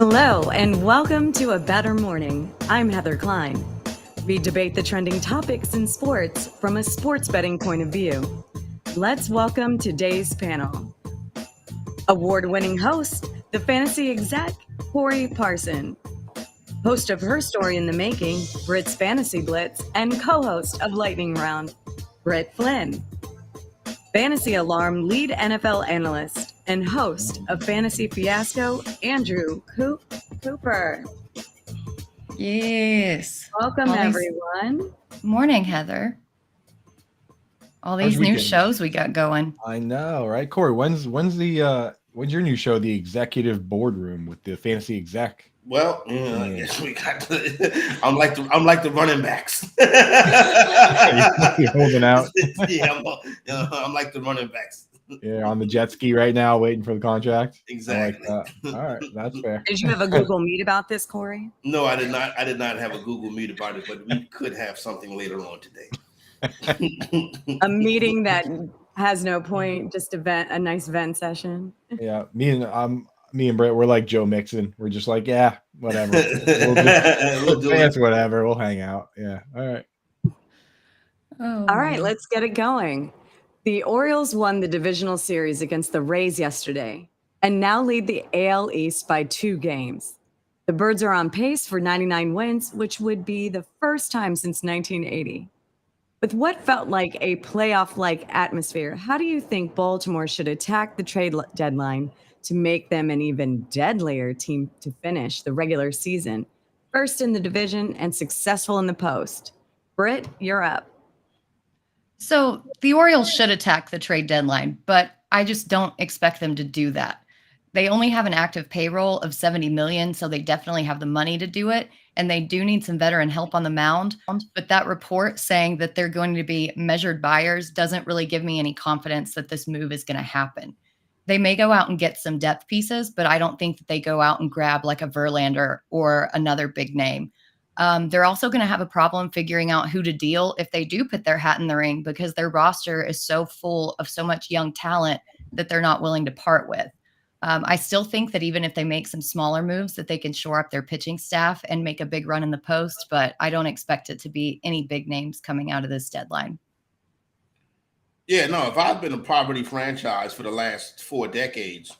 Hello, and welcome to A Better Morning. I'm Heather Klein. We debate the trending topics in sports from a sports betting point of view. Let's welcome today's panel. Award-winning host, the fantasy exec, Corey Parson. Host of Her Story in the Making, Britt's Fantasy Blitz, and co-host of Lightning Round, Britt Flynn. Fantasy Alarm lead NFL analyst and host of Fantasy Fiasco, Andrew Cooper. Yes. Welcome, everyone. Morning, Heather. All these new shows we got going. I know, right? Corey, when's your new show, The Executive Boardroom with the fantasy exec? Well, I guess we got I'm like the running backs. You're holding out. Yeah, I'm like the running backs. Yeah, on the jet ski right now, waiting for the contract. Exactly. All right, that's fair. Did you have a Google Meet about this, Corey? No, I did not. I did not have a Google Meet about it, but we could have something later on today. A meeting that has no point, just a nice vent session. Yeah, me and Britt, we're like Joe Mixon. We're just like, yeah, whatever. We'll whatever. We'll hang out. Yeah. All right. All right, let's get it going. The Orioles won the divisional series against the Rays yesterday and now lead the AL East by 2 games. The Birds are on pace for 99 wins, which would be the first time since 1980. With what felt like a playoff-like atmosphere, how do you think Baltimore should attack the trade deadline to make them an even deadlier team to finish the regular season, first in the division and successful in the post? Britt, you're up. So the Orioles should attack the trade deadline, but I just don't expect them to do that. They only have an active payroll of $70 million, so they definitely have the money to do it. And they do need some veteran help on the mound. But that report saying that they're going to be measured buyers doesn't really give me any confidence that this move is going to happen. They may go out and get some depth pieces, but I don't think that they go out and grab like a Verlander or another big name. They're also going to have a problem figuring out who to deal if they do put their hat in the ring, because their roster is so full of so much young talent that they're not willing to part with. I still think that even if they make some smaller moves, that they can shore up their pitching staff and make a big run in the post, but I don't expect it to be any big names coming out of this deadline. Yeah, no, if I've been a poverty franchise for the last 4 decades,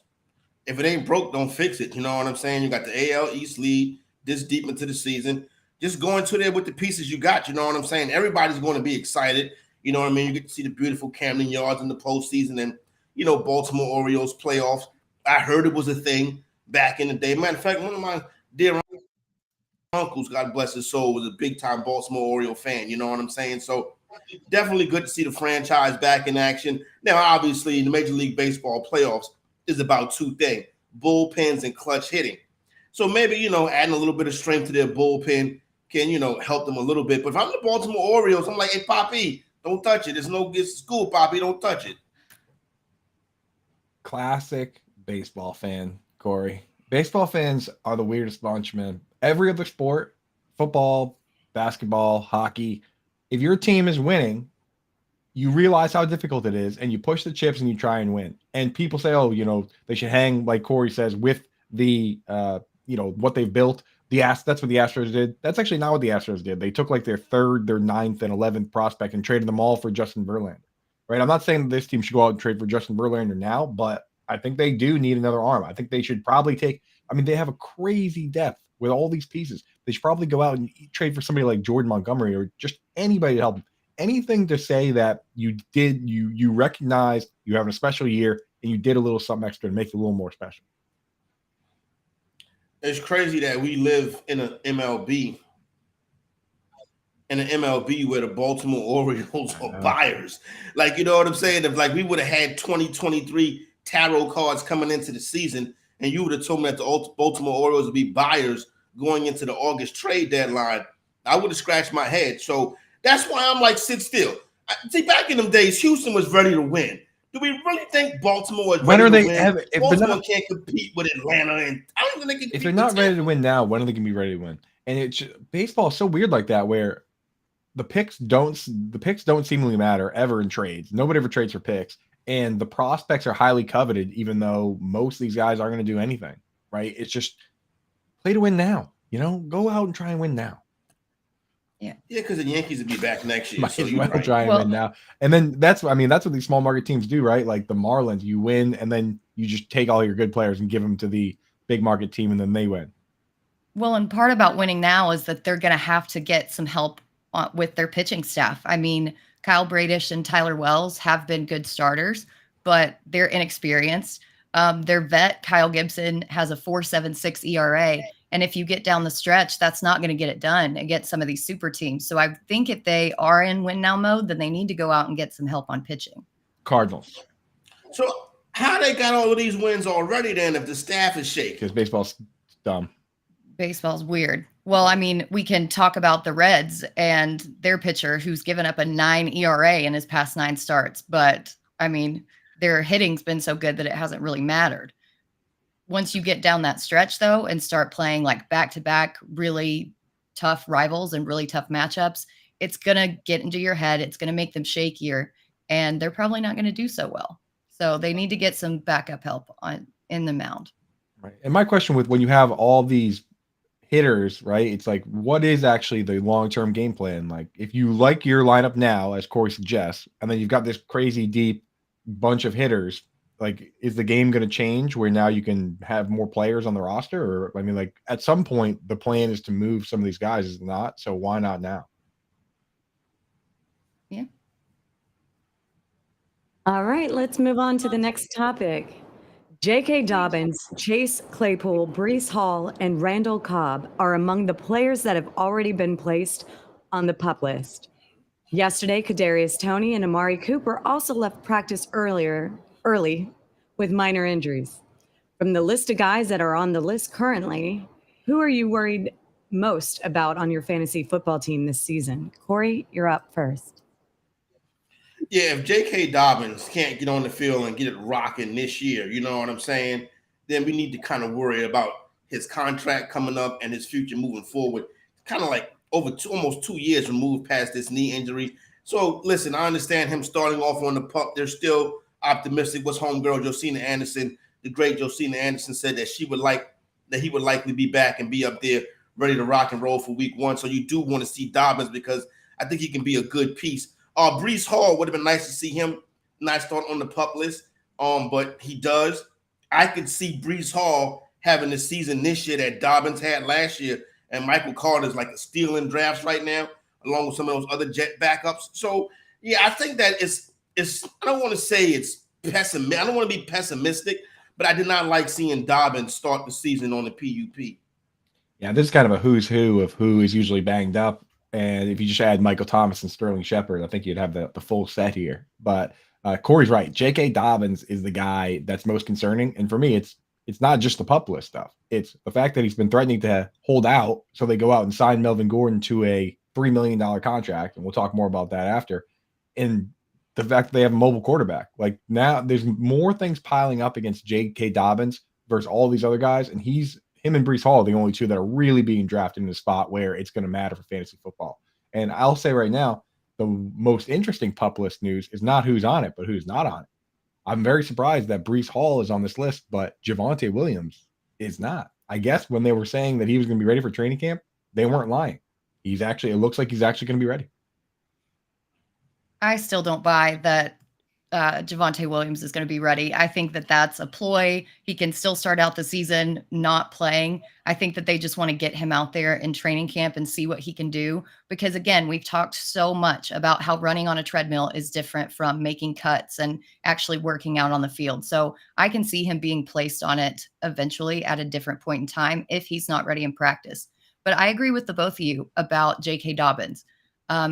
if it ain't broke, don't fix it. You know what I'm saying? You got the AL East lead this deep into the season. Just go into there with the pieces you got. You know what I'm saying? Everybody's going to be excited. You know what I mean? You get to see the beautiful Camden Yards in the postseason and, Baltimore Orioles playoffs. I heard it was a thing back in the day. Matter of fact, one of my dear uncles, God bless his soul, was a big-time Baltimore Oriole fan. You know what I'm saying? So definitely good to see the franchise back in action. Now, obviously, the Major League Baseball playoffs is about 2 things, bullpens and clutch hitting. So maybe, adding a little bit of strength to their bullpen can, help them a little bit. But if I'm the Baltimore Orioles, I'm like, hey, Poppy, don't touch it. It's school, Poppy, don't touch it. Classic baseball fan, Corey. Baseball fans are the weirdest bunch, man. Every other sport, football, basketball, hockey, if your team is winning, you realize how difficult it is and you push the chips and you try and win. And people say, they should hang, like Corey says, with the, what they've built. That's what the Astros did. That's actually not what the Astros did. They took like their 3rd, their 9th, and 11th prospect and traded them all for Justin Verlander, right? I'm not saying that this team should go out and trade for Justin Verlander now, but I think they do need another arm. I think they should probably they have a crazy depth with all these pieces. They should probably go out and trade for somebody like Jordan Montgomery or just anybody to help them. Anything to say that you recognize you have a special year and you did a little something extra to make it a little more special. It's crazy that we live in an MLB where the Baltimore Orioles are buyers. Like, you know what I'm saying? If like we would have had 2023 tarot cards coming into the season and you would have told me that the Baltimore Orioles would be buyers going into the August trade deadline, I would have scratched my head. So that's why I'm like, sit still. See, back in them days, Houston was ready to win. Do we really think Baltimore is ready to win? Baltimore can't compete with Atlanta, and I don't even think they can. If they're not ready to win now, when are they going to be ready to win? And baseball is so weird like that, where the picks don't seemingly matter ever in trades. Nobody ever trades for picks, and the prospects are highly coveted, even though most of these guys aren't going to do anything. Right? It's just Play to win now. Go out and try and win now. Yeah, because the Yankees will be back next year. Might So as you're well right. try and win now. And then that's what these small market teams do, right? Like the Marlins, you win and then you just take all your good players and give them to the big market team and then they win. Well, and part about winning now is that they're going to have to get some help with their pitching staff. I mean, Kyle Bradish and Tyler Wells have been good starters, but they're inexperienced. Their vet, Kyle Gibson, has a 4.76 ERA. And if you get down the stretch, that's not going to get it done against some of these super teams. So I think if they are in win now mode, then they need to go out and get some help on pitching. Cardinals. So how they got all of these wins already then if the staff is shaky? Because baseball's dumb. Baseball's weird. Well, I mean, we can talk about the Reds and their pitcher who's given up a 9 ERA in his past 9 starts. But, I mean, their hitting's been so good that it hasn't really mattered. Once you get down that stretch, though, and start playing like back-to-back really tough rivals and really tough matchups, it's going to get into your head. It's going to make them shakier, and they're probably not going to do so well. So they need to get some backup help in the mound. Right. And my question with when you have all these hitters, right? It's like, what is actually the long-term game plan? Like, if you like your lineup now, as Corey suggests, and then you've got this crazy deep bunch of hitters, like, is the game going to change where now you can have more players on the roster? Or, I mean, like, at some point, the plan is to move some of these guys, is it not? So why not now? Yeah. All right, let's move on to the next topic. J.K. Dobbins, Chase Claypool, Breece Hall, and Randall Cobb are among the players that have already been placed on the PUP list. Yesterday, Kadarius Toney and Amari Cooper also left practice early with minor injuries. From the list of guys that are on the list currently, who are you worried most about on your fantasy football team this season? Corey, you're up first. Yeah, if J.K. Dobbins can't get on the field and get it rocking this year, you know what I'm saying, then we need to kind of worry about his contract coming up and his future moving forward. Kind of like almost 2 years removed past this knee injury. So, listen, I understand him starting off on the PUP. They're still optimistic. What's homegirl Josina Anderson, the great Josina Anderson, said that he would likely be back and be up there ready to rock and roll for week 1. So you do want to see Dobbins because I think he can be a good piece. Breece Hall would have been nice to see him not start on the PUP list, but he does. I could see Breece Hall having the season this year that Dobbins had last year, and Michael Carter's like a stealing drafts right now, along with some of those other Jet backups. So, yeah, I think that it's. I don't want to say it's pessimistic. I don't want to be pessimistic, but I did not like seeing Dobbins start the season on the PUP. Yeah, this is kind of a who's who of who is usually banged up. And if you just add Michael Thomas and Sterling Shepard, I think you'd have the full set here. But Corey's right. J.K. Dobbins is the guy that's most concerning. And for me, it's not just the PUP list stuff. It's the fact that he's been threatening to hold out. So they go out and sign Melvin Gordon to a $3 million contract. And we'll talk more about that after. And the fact that they have a mobile quarterback. Like, now there's more things piling up against J.K. Dobbins versus all these other guys. And him and Breece Hall are the only two that are really being drafted in a spot where it's going to matter for fantasy football. And I'll say right now, the most interesting PUP list news is not who's on it, but who's not on it. I'm very surprised that Breece Hall is on this list, but Javonte Williams is not. I guess when they were saying that he was going to be ready for training camp, they weren't lying. It looks like he's actually going to be ready. I still don't buy that Javonte Williams is going to be ready. I think that that's a ploy. He can still start out the season not playing. I think that they just want to get him out there in training camp and see what he can do. Because again, we've talked so much about how running on a treadmill is different from making cuts and actually working out on the field. So I can see him being placed on it eventually at a different point in time if he's not ready in practice. But I agree with the both of you about J.K. Dobbins.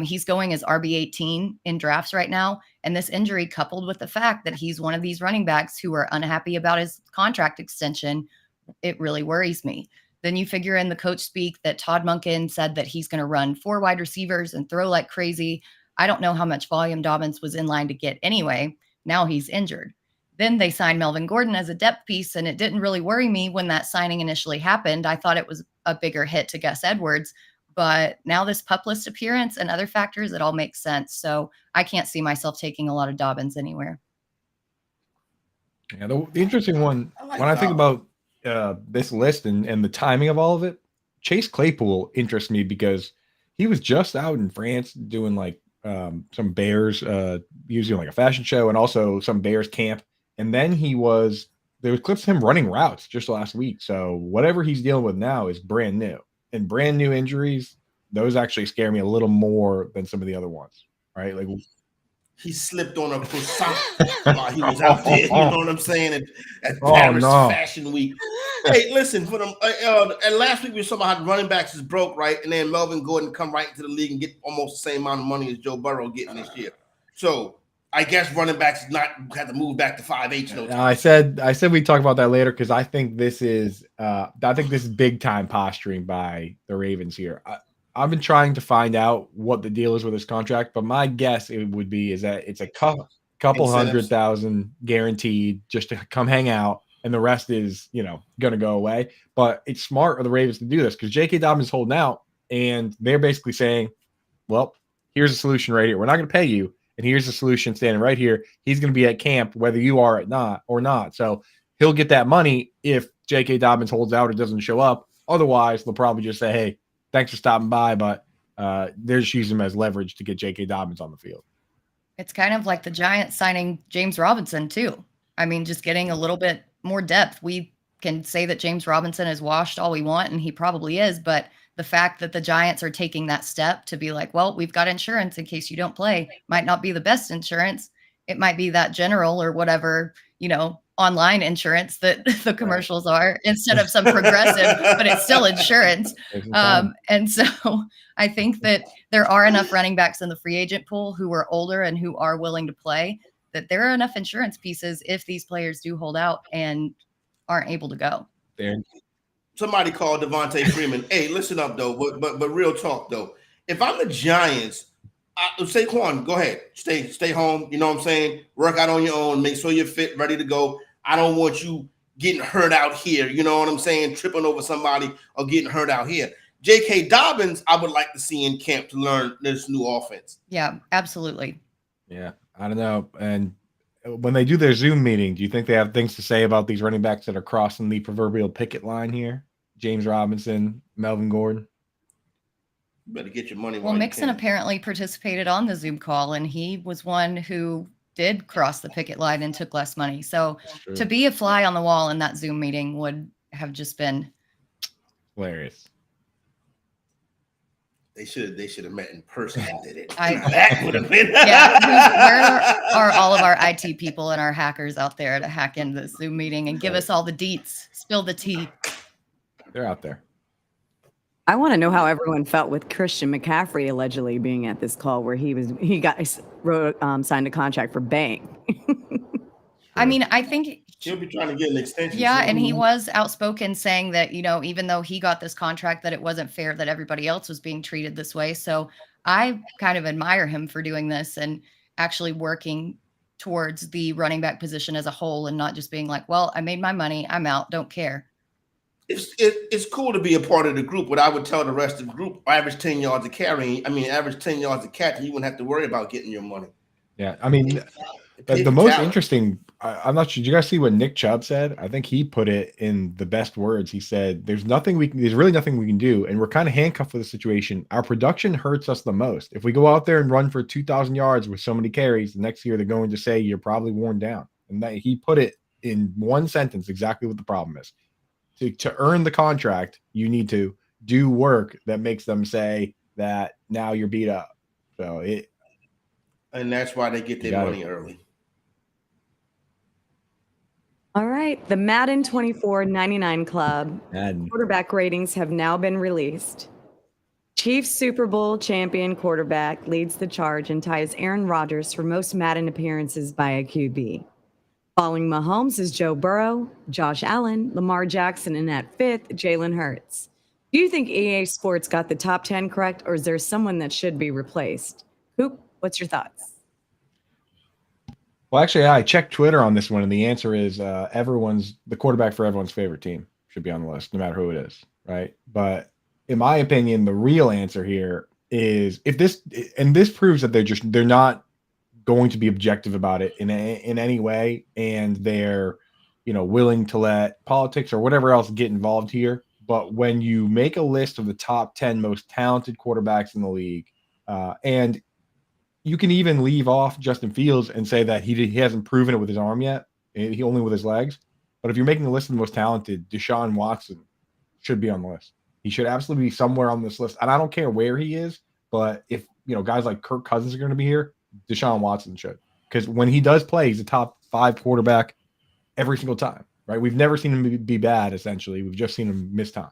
He's going as RB18 in drafts right now. And this injury, coupled with the fact that he's one of these running backs who are unhappy about his contract extension, it really worries me. Then you figure in the coach speak that Todd Monken said that he's going to run 4 wide receivers and throw like crazy. I don't know how much volume Dobbins was in line to get anyway. Now he's injured. Then they signed Melvin Gordon as a depth piece, and it didn't really worry me when that signing initially happened. I thought it was a bigger hit to Gus Edwards. But now this PUP list appearance and other factors, it all makes sense. So I can't see myself taking a lot of Dobbins anywhere. Yeah, the interesting one, I like when I think Dobbins. about this list and the timing of all of it, Chase Claypool interests me because he was just out in France doing like some Bears, using like a fashion show and also some Bears camp. And then there was clips of him running routes just last week. So whatever he's dealing with now is brand new, and brand new injuries. Those actually scare me a little more than some of the other ones, right? Like he slipped on a croissant while he was out there. You know what I'm saying? At Paris no. Fashion Week. Hey, listen, for them. And last week we were talking about how running backs is broke, right? And then Melvin Gordon come right into the league and get almost the same amount of money as Joe Burrow getting this year. So I guess running backs not have to move back to 5'8". No time. I said we'd talk about that later because I think this is big time posturing by the Ravens here. I've been trying to find out what the deal is with his contract, but my guess is that it's a couple Incentives. $100,000 guaranteed just to come hang out, and the rest is going to go away. But it's smart of the Ravens to do this because J.K. Dobbins is holding out, and they're basically saying, "Well, here's a solution right here. We're not going to pay you, and here's the solution standing right here. He's going to be at camp whether you are or not. So he'll get that money if J.K. Dobbins holds out or doesn't show up. Otherwise, they'll probably just say, hey, thanks for stopping by, but they're just using him as leverage to get J.K. Dobbins on the field." It's kind of like the Giants signing James Robinson too. I mean, just getting a little bit more depth. We can say that James Robinson is washed all we want, and he probably is, but the fact that the Giants are taking that step to be like, well, we've got insurance in case you don't play, might not be the best insurance. It might be that general or whatever, online insurance that the commercials are instead of some progressive, but it's still insurance. And so I think that there are enough running backs in the free agent pool who are older and who are willing to play, that there are enough insurance pieces if these players do hold out and aren't able to go. Somebody called Devontae Freeman. Hey, listen up though, but real talk though. If I'm the Giants, Saquon, go ahead, stay home. You know what I'm saying? Work out on your own. Make sure you're fit, ready to go. I don't want you getting hurt out here. You know what I'm saying? Tripping over somebody or getting hurt out here. J.K. Dobbins, I would like to see in camp to learn this new offense. Yeah, absolutely. Yeah, I don't know. And when they do their Zoom meeting, do you think they have things to say about these running backs that are crossing the proverbial picket line here? James Robinson, Melvin Gordon. You better get your money. Well, Mixon apparently participated on the Zoom call, and he was one who did cross the picket line and took less money. So to be a fly on the wall in that Zoom meeting would have just been hilarious. They should have met in person and did it. That would have been. Yeah. Where are all of our IT people and our hackers out there to hack into the Zoom meeting and give us all the deets, spill the tea? They're out there. I want to know how everyone felt with Christian McCaffrey allegedly being at this call where he signed a contract for Bang. I mean, I think he'll be trying to get an extension. Yeah, and he was outspoken saying that, even though he got this contract, that it wasn't fair that everybody else was being treated this way. So I kind of admire him for doing this and actually working towards the running back position as a whole and not just being like, well, I made my money, I'm out, don't care. It's cool to be a part of the group. What I would tell the rest of the group, average 10 yards of carrying. I mean, average 10 yards of catching. You wouldn't have to worry about getting your money. Yeah, I mean, the most interesting. I'm not sure. Did you guys see what Nick Chubb said? I think he put it in the best words. He said, There's really nothing we can do, and we're kind of handcuffed with the situation. Our production hurts us the most. If we go out there and run for 2,000 yards with so many carries, the next year they're going to say you're probably worn down. And that he put it in one sentence exactly what the problem is. To earn the contract, you need to do work that makes them say that now you're beat up. And that's why they get their money early. All right. The Madden 24.99 Club quarterback ratings have now been released. Chiefs Super Bowl champion quarterback leads the charge and ties Aaron Rodgers for most Madden appearances by a QB. Following Mahomes is Joe Burrow, Josh Allen, Lamar Jackson, and at fifth, Jalen Hurts. Do you think EA Sports got the top 10 correct, or is there someone that should be replaced? Coop, what's your thoughts? Well, actually, I checked Twitter on this one, and the answer is the quarterback for everyone's favorite team should be on the list, no matter who it is, right? But in my opinion, the real answer here is this proves that they're not going to be objective about it in any way, and they're willing to let politics or whatever else get involved here. But when you make a list of the top 10 most talented quarterbacks in the league, and you can even leave off Justin Fields and say that he hasn't proven it with his arm yet, he only with his legs. But if you're making the list of the most talented, Deshaun Watson should be on the list. He should absolutely be somewhere on this list. And I don't care where he is, but if guys like Kirk Cousins are going to be here, Deshaun Watson should. Because when he does play, he's a top 5 quarterback every single time, right? We've never seen him be bad, essentially. We've just seen him miss time.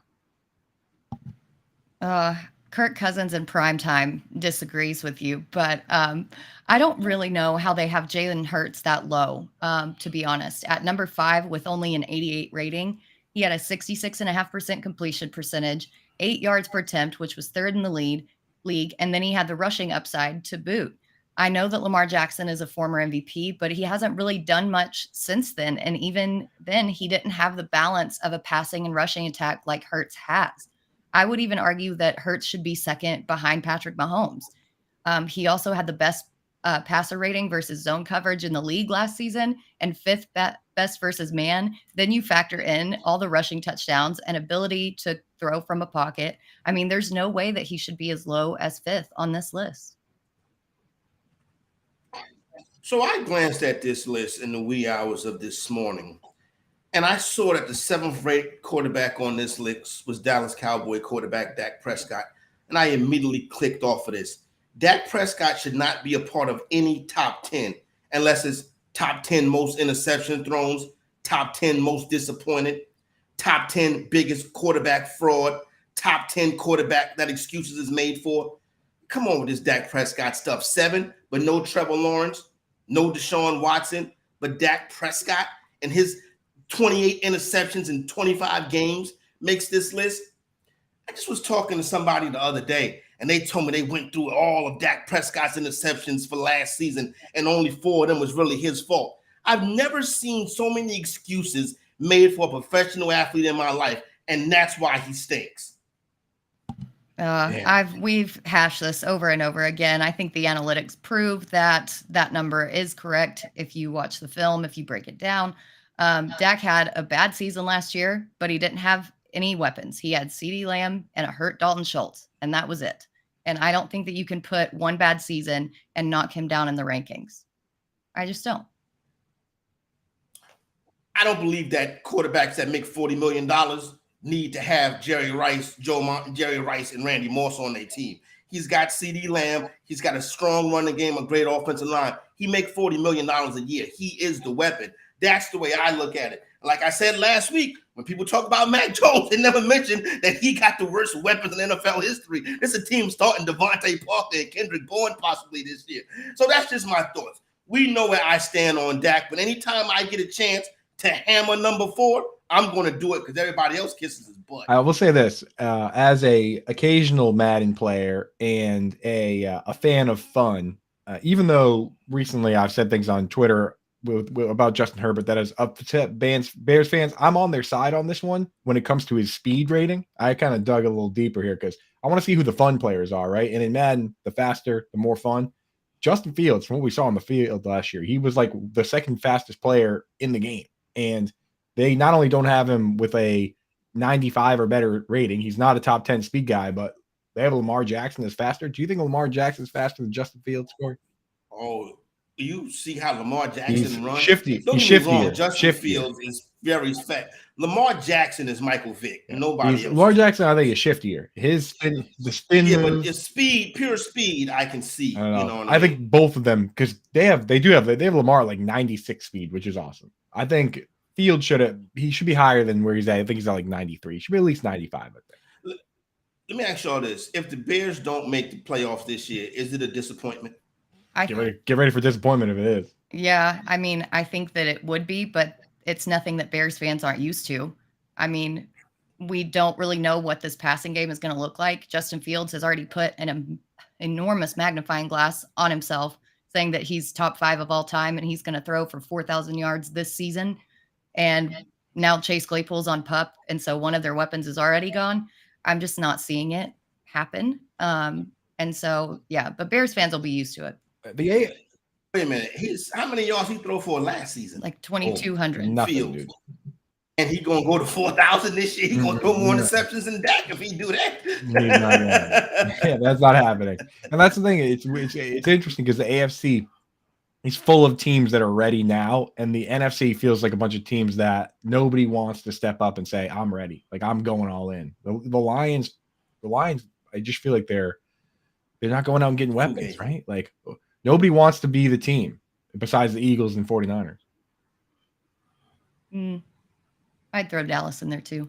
Kirk Cousins in prime time disagrees with you, but I don't really know how they have Jalen Hurts that low, to be honest. At number 5 with only an 88 rating, he had a 66.5% completion percentage, 8 yards per attempt, which was 3rd in the league, and then he had the rushing upside to boot. I know that Lamar Jackson is a former MVP, but he hasn't really done much since then, and even then, he didn't have the balance of a passing and rushing attack like Hurts has. I would even argue that Hurts should be second behind Patrick Mahomes. He also had the best passer rating versus zone coverage in the league last season and 5th best versus man. Then you factor in all the rushing touchdowns and ability to throw from a pocket. I mean, there's no way that he should be as low as 5th on this list. So I glanced at this list in the wee hours of this morning, and I saw that the 7th-ranked quarterback on this list was Dallas Cowboy quarterback Dak Prescott, and I immediately clicked off of this. Dak Prescott should not be a part of any top 10 unless it's top 10 most interception throws, top 10 most disappointed, top 10 biggest quarterback fraud, top 10 quarterback that excuses is made for. Come on with this Dak Prescott stuff. 7, but no Trevor Lawrence, no Deshaun Watson, but Dak Prescott and his 28 interceptions in 25 games makes this list. I just was talking to somebody the other day, and they told me they went through all of Dak Prescott's interceptions for last season, and only 4 of them was really his fault. I've never seen so many excuses made for a professional athlete in my life, and that's why he stinks. We've hashed this over and over again. I think the analytics prove that number is correct. If you watch the film, if you break it down, Dak had a bad season last year, but he didn't have any weapons. He had CeeDee Lamb and a hurt Dalton Schultz, and that was it. And I don't think that you can put one bad season and knock him down in the rankings. I just don't. I don't believe that quarterbacks that make $40 million need to have Jerry Rice, and Randy Moss on their team. He's got CeeDee Lamb. He's got a strong running game, a great offensive line. He makes $40 million a year. He is the weapon. That's the way I look at it. Like I said last week, when people talk about Mac Jones, they never mention that he got the worst weapons in NFL history. This is a team starting Devontae Parker and Kendrick Bourne possibly this year. So that's just my thoughts. We know where I stand on Dak, but anytime I get a chance to hammer number 4, I'm going to do it because everybody else kisses his butt. I will say this, as a occasional Madden player and a fan of fun, even though recently I've said things on Twitter about Justin Herbert that is upset Bears fans, I'm on their side on this one when it comes to his speed rating. I kind of dug a little deeper here because I want to see who the fun players are, right? And in Madden, the faster, the more fun. Justin Fields, from what we saw on the field last year, he was like the 2nd fastest player in the game. And they not only don't have him with a 95 or better rating, he's not a top 10 speed guy, but they have Lamar Jackson that's faster. Do you think Lamar Jackson is faster than Justin Fields, Corey? Oh, you see how Lamar Jackson runs? Shifty. Don't He's get me shiftier. wrong, Justin Fields is very fat. Lamar Jackson is Michael Vick. Yeah. Nobody else. Lamar Jackson, I think, is shiftier. The spin move. But the speed, pure speed, I can see. I think both of them, because they have Lamar like 96 speed, which is awesome. I think Fields he should be higher than where he's at. I think he's at like 93. He should be at least 95, I think. Let me ask y'all this. If the Bears don't make the playoffs this year, is it a disappointment? Get ready for disappointment if it is. Yeah, I mean, I think that it would be, but it's nothing that Bears fans aren't used to. I mean, we don't really know what this passing game is going to look like. Justin Fields has already put an enormous magnifying glass on himself, saying that he's top 5 of all time and he's going to throw for 4,000 yards this season. And now Chase Claypool's on PUP, and so one of their weapons is already gone. I'm just not seeing it happen. And so, yeah, but Bears fans will be used to it. Wait a minute. How many yards he throw for last season? Like 2,200. Nothing, Fields. dude. And he gonna go to 4,000 this year. He gonna throw more interceptions than Dak if he do that. He's not gonna. Yeah, that's not happening. And that's the thing. It's interesting because the AFC is full of teams that are ready now, and the NFC feels like a bunch of teams that nobody wants to step up and say, "I'm ready." Like I'm going all in. The Lions. I just feel like they're not going out and getting weapons, right? Like nobody wants to be the team besides the Eagles and 49ers. I'd throw Dallas in there too.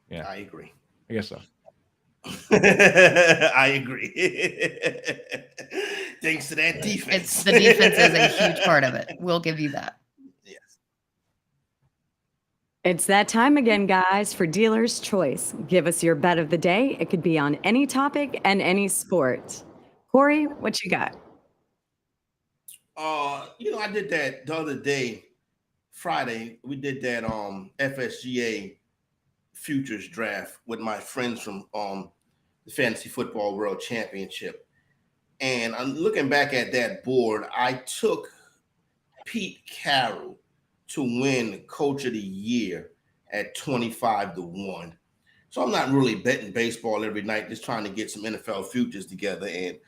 Yeah, I agree. I guess so. I agree. Thanks to that defense. The defense is a huge part of it. We'll give you that. Yes. It's that time again, guys, for Dealer's Choice. Give us your bet of the day. It could be on any topic and any sport. Corey, what you got? I did that the other day, Friday. We did that FSGA futures draft with my friends from the Fantasy Football World Championship. And I'm looking back at that board. I took Pete Carroll to win Coach of the Year at 25-1. So I'm not really betting baseball every night, just trying to get some NFL futures together. And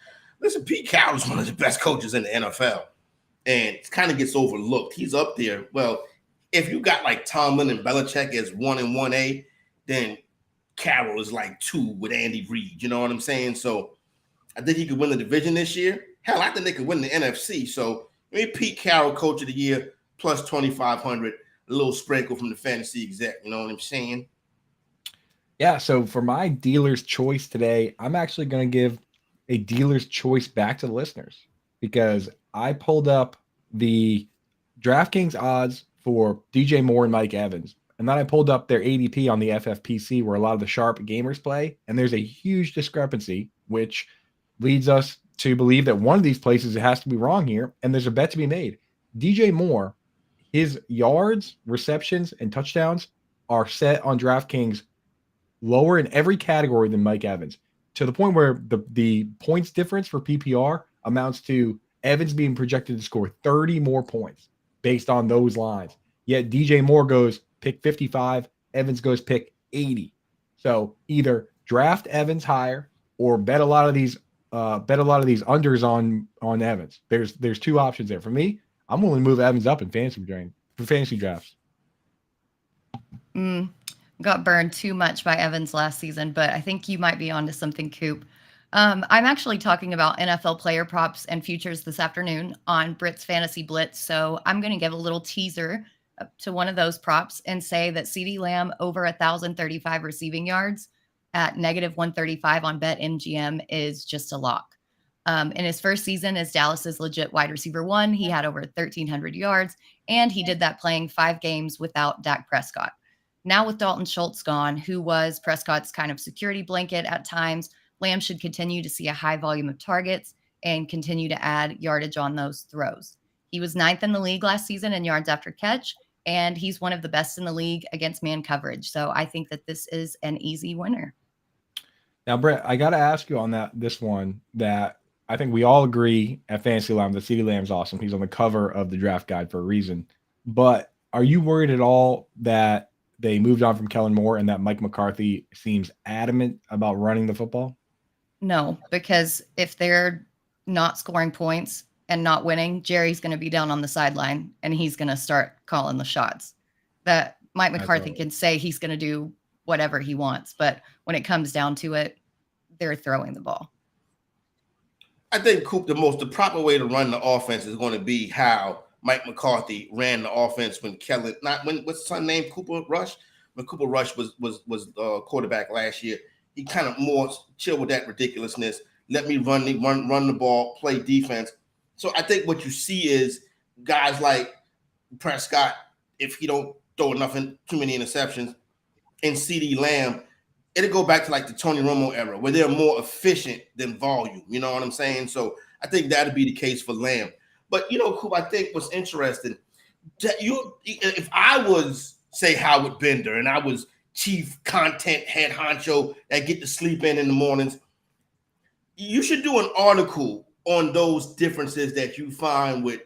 listen, Pete Carroll is one of the best coaches in the NFL. And it kind of gets overlooked. He's up there. Well, if you got like Tomlin and Belichick as 1 and 1A, then Carroll is like 2 with Andy Reid. You know what I'm saying? So I think he could win the division this year. Hell, I think they could win the NFC. So Pete Carroll, Coach of the Year, plus 2,500, a little sprinkle from the fantasy exec. You know what I'm saying? Yeah. So for my dealer's choice today, I'm actually going to give a dealer's choice back to the listeners because I pulled up the DraftKings odds for DJ Moore and Mike Evans. And then I pulled up their ADP on the FFPC where a lot of the sharp gamers play. And there's a huge discrepancy, which leads us to believe that one of these places has to be wrong here. And there's a bet to be made. DJ Moore, his yards, receptions, and touchdowns are set on DraftKings lower in every category than Mike Evans, to the point where the points difference for PPR amounts to Evans being projected to score 30 more points based on those lines. Yet DJ Moore goes pick 55, Evans goes pick 80. So either draft Evans higher or bet a lot of these unders on Evans. There's two options there. For me, I'm willing to move Evans up in fantasy drafts. Got burned too much by Evans last season, but I think you might be onto something, Coop. I'm actually talking about NFL player props and futures this afternoon on Britt's Fantasy Blitz. So I'm going to give a little teaser to one of those props and say that CeeDee Lamb over 1,035 receiving yards at -135 on BetMGM is just a lock. In his first season as Dallas's legit wide receiver 1, he had over 1,300 yards, and he did that playing 5 games without Dak Prescott. Now with Dalton Schultz gone, who was Prescott's kind of security blanket at times, Lamb should continue to see a high volume of targets and continue to add yardage on those throws. He was 9th in the league last season in yards after catch, and he's one of the best in the league against man coverage. So I think that this is an easy winner. Now, Brett, I got to ask you on this one that I think we all agree at Fantasy Lamb that CeeDee Lamb's awesome. He's on the cover of the draft guide for a reason. But are you worried at all that they moved on from Kellen Moore and that Mike McCarthy seems adamant about running the football? No, because if they're not scoring points and not winning, Jerry's going to be down on the sideline and he's going to start calling the shots. That Mike McCarthy can say he's going to do whatever he wants, but when it comes down to it, they're throwing the ball. I think, Coop, the proper way to run the offense is going to be how Mike McCarthy ran the offense when Kellen, what's his son name, Cooper Rush? When Cooper Rush was quarterback last year, he kind of more chill with that ridiculousness. Let me run the ball, play defense. So I think what you see is guys like Prescott, if he don't throw too many interceptions, and CeeDee Lamb, it'll go back to like the Tony Romo era where they're more efficient than volume. You know what I'm saying? So I think that'll be the case for Lamb. But, Coop, I think what's interesting, if I was, say, Howard Bender and I was chief content head honcho that get to sleep in the mornings, you should do an article on those differences that you find with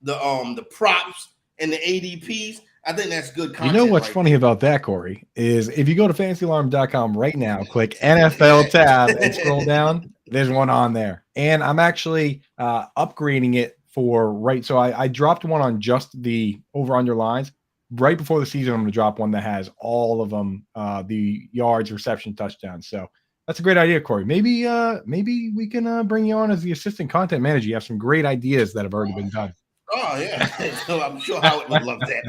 the props and the ADPs. I think that's good content. You know what's right funny there. about that, Corey, is if you go to fantasyalarm.com right now, click NFL tab and scroll down, there's one on there. And I'm actually upgrading it for right. So I dropped one on just the over-under lines. Right before the season, I'm going to drop one that has all of them, the yards, reception, touchdowns. So that's a great idea, Corey. Maybe we can bring you on as the assistant content manager. You have some great ideas that have already been done. Oh yeah, so I'm sure Howard would love that.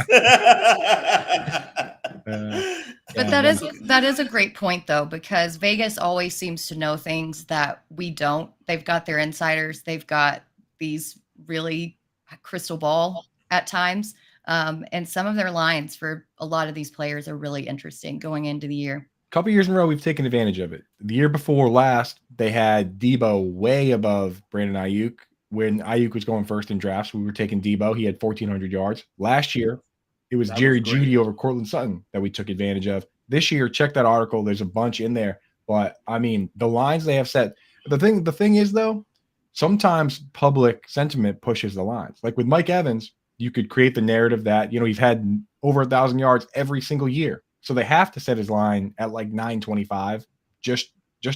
But that is a great point though, because Vegas always seems to know things that we don't. They've got their insiders. They've got these really crystal ball at times. And some of their lines for a lot of these players are really interesting going into the year. A couple years in a row, we've taken advantage of it. The year before last, they had Debo way above Brandon Ayuk. When Ayuk was going first in drafts, we were taking Debo. He had 1,400 yards. Last year, it was Jerry Jeudy over Cortland Sutton that we took advantage of. This year, check that article. There's a bunch in there. But, I mean, the lines they have set. The thing is, though, sometimes public sentiment pushes the lines. Like with Mike Evans, you could create the narrative that, he's had over 1,000 yards every single year. So they have to set his line at like 925 just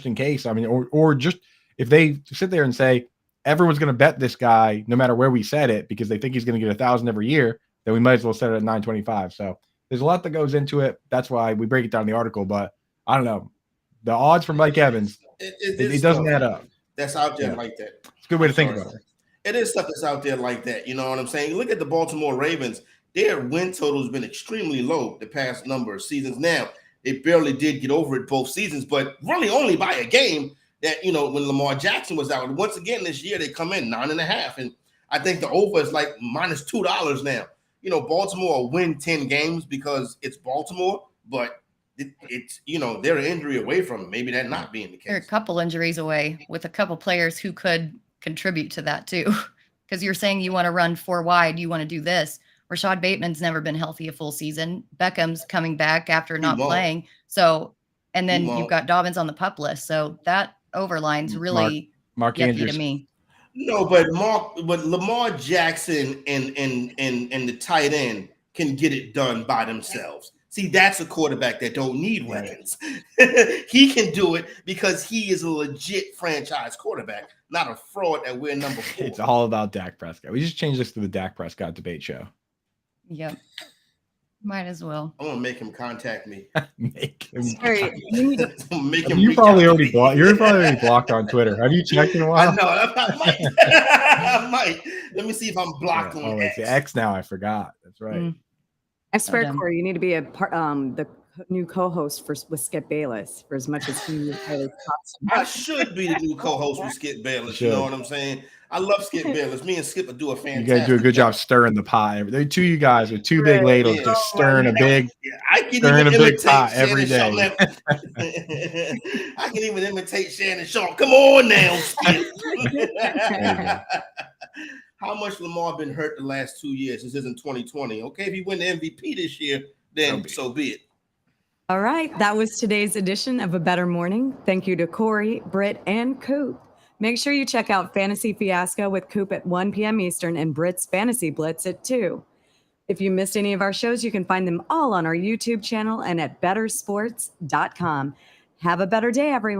in case. I mean, or just if they sit there and say, everyone's going to bet this guy no matter where we set it because they think he's going to get 1,000 every year, then we might as well set it at 925. So there's a lot that goes into it. That's why we break it down in the article. But I don't know. The odds for Mike Evans, it doesn't add up. That's out there like that. It's a good way to think about it. It is stuff that's out there like that. You know what I'm saying? Look at the Baltimore Ravens. Their win total has been extremely low the past number of seasons. Now, they barely did get over it both seasons, but really only by a game. That, when Lamar Jackson was out. Once again this year, they come in 9.5. And I think the over is like minus $2 now. Baltimore will win 10 games because it's Baltimore, but it's they're an injury away from maybe that not being the case. They're a couple injuries away with a couple players who could contribute to that too. Because you're saying you want to run 4 wide, you want to do this. Rashad Bateman's never been healthy a full season. Beckham's coming back after not playing. So, and then you've got Dobbins on the PUP list. So that overline's really Mark Andrews to me. No, but Lamar Jackson and the tight end can get it done by themselves. See, that's a quarterback that don't need weapons. He can do it because he is a legit franchise quarterback, not a fraud that we're number 4. It's all about Dak Prescott. We just changed this to the Dak Prescott debate show. Yep. Might as well. I'm gonna make him contact me. You're probably already blocked on Twitter. Have you checked in a while? I know. I might. Let me see if I'm blocked on X. It's X now. I forgot. That's right. I swear, Corey, you need to be the new co-host with Skip Bayless for as much as he really costs. I should be the new co-host with Skip Bayless. You know what I'm saying? I love Skip Bayless. Me and Skip would do a fantastic. You guys do a good job stirring the pot. The two of you guys with 2 big ladles just stirring a big, stirring a big pot every day. I can even imitate Shannon Sharp. Come on now, Skip. How much Lamar been hurt the last 2 years? This isn't 2020. Okay, if he win the MVP this year, then so be it. All right, that was today's edition of A Better Morning. Thank you to Corey, Britt, and Coop. Make sure you check out Fantasy Fiasco with Coop at 1 p.m. Eastern and Britt's Fantasy Blitz at 2. If you missed any of our shows, you can find them all on our YouTube channel and at bettersports.com. Have a better day, everyone.